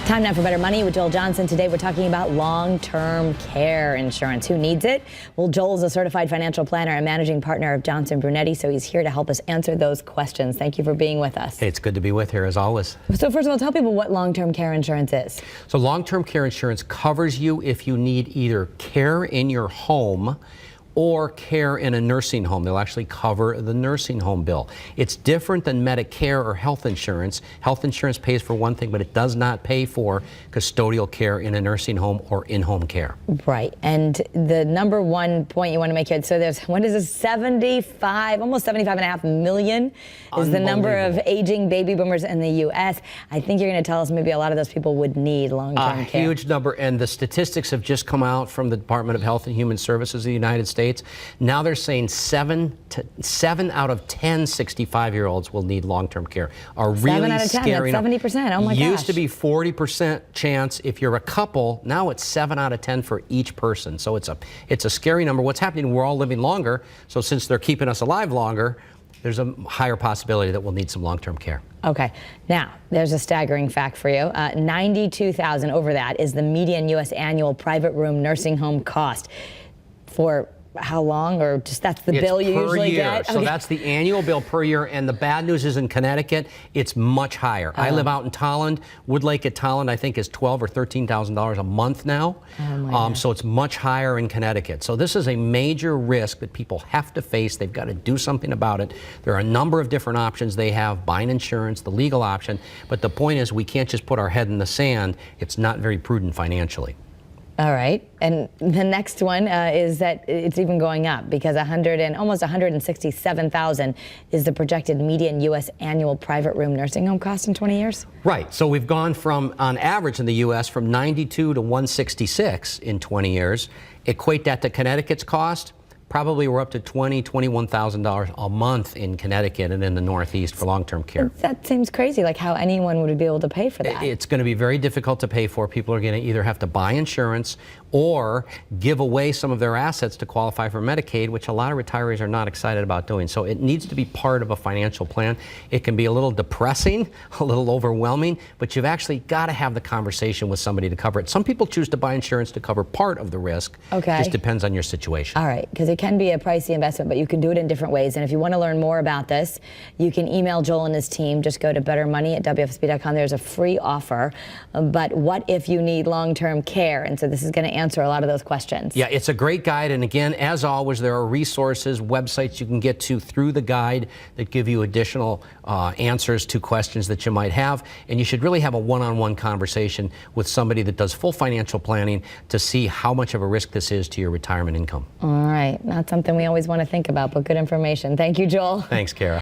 Time now for Better Money with Joel Johnson. Today we're talking about long-term care insurance. Who needs it? Well, Joel's a certified financial planner and managing partner of Johnson Brunetti, so he's here to help us answer those questions. Thank you for being with us. Hey, it's good to be with here as always. So first of all, tell people what long-term care insurance is. So long-term care insurance covers you if you need either care in your home or care in a nursing home. They'll actually cover the nursing home bill. It's different than Medicare or health insurance. Health insurance pays for one thing, but it does not pay for custodial care in a nursing home or in-home care. Right, and the number one point you want to make here, so there's, what is this, 75, almost 75.5 million is the number of aging baby boomers in the U.S. I think you're going to tell us maybe a lot of those people would need long-term care. A huge number, and the statistics have just come out from the Department of Health and Human Services of the United States. Now they're saying 7 out of 10 65-year-olds will need long-term care. A really 7 out of 10, scary that's 70%. Oh my gosh. Used to be 40% chance if you're a couple. Now it's 7 out of 10 for each person. So it's a scary number. What's happening? We're all living longer. So since they're keeping us alive longer, there's a higher possibility that we'll need some long-term care. Okay, now there's a staggering fact for you. $92,000 over that is the median U.S. annual private room nursing home cost. For how long, or just that's the bill you usually get? So that's the annual bill per year, and the bad news is in Connecticut, it's much higher. I live out in Tolland. Woodlake at Tolland, I think, is $12,000 or $13,000 a month now. So it's much higher in Connecticut. So this is a major risk that people have to face. They've got to do something about it. There are a number of different options they have, buying insurance, the legal option, but the point is we can't just put our head in the sand. It's not very prudent financially. All right, and the next one is that it's even going up because almost 167,000 is the projected median U.S. annual private room nursing home cost in 20 years. Right, so we've gone from, on average in the U.S., from 92 to 166 in 20 years. Equate that to Connecticut's cost. Probably we're up to $20,000, $21,000 a month in Connecticut and in the Northeast for long-term care. That seems crazy, like how anyone would be able to pay for that. It's going to be very difficult to pay for. People are going to either have to buy insurance or give away some of their assets to qualify for Medicaid, which a lot of retirees are not excited about doing. So it needs to be part of a financial plan. It can be a little depressing, a little overwhelming, but you've actually got to have the conversation with somebody to cover it. Some people choose to buy insurance to cover part of the risk. Okay. Just depends on your situation. All right, because it can be a pricey investment, but you can do it in different ways. And if you want to learn more about this, you can email Joel and his team. Just go to bettermoney@wfsb.com. There's a free offer. But what if you need long-term care? And so this is going to answer a lot of those questions. Yeah, it's a great guide. And again, as always, there are resources, websites you can get to through the guide that give you additional answers to questions that you might have. And you should really have a one-on-one conversation with somebody that does full financial planning to see how much of a risk this is to your retirement income. All right. Not something we always want to think about, but good information. Thank you, Joel. Thanks, Kara.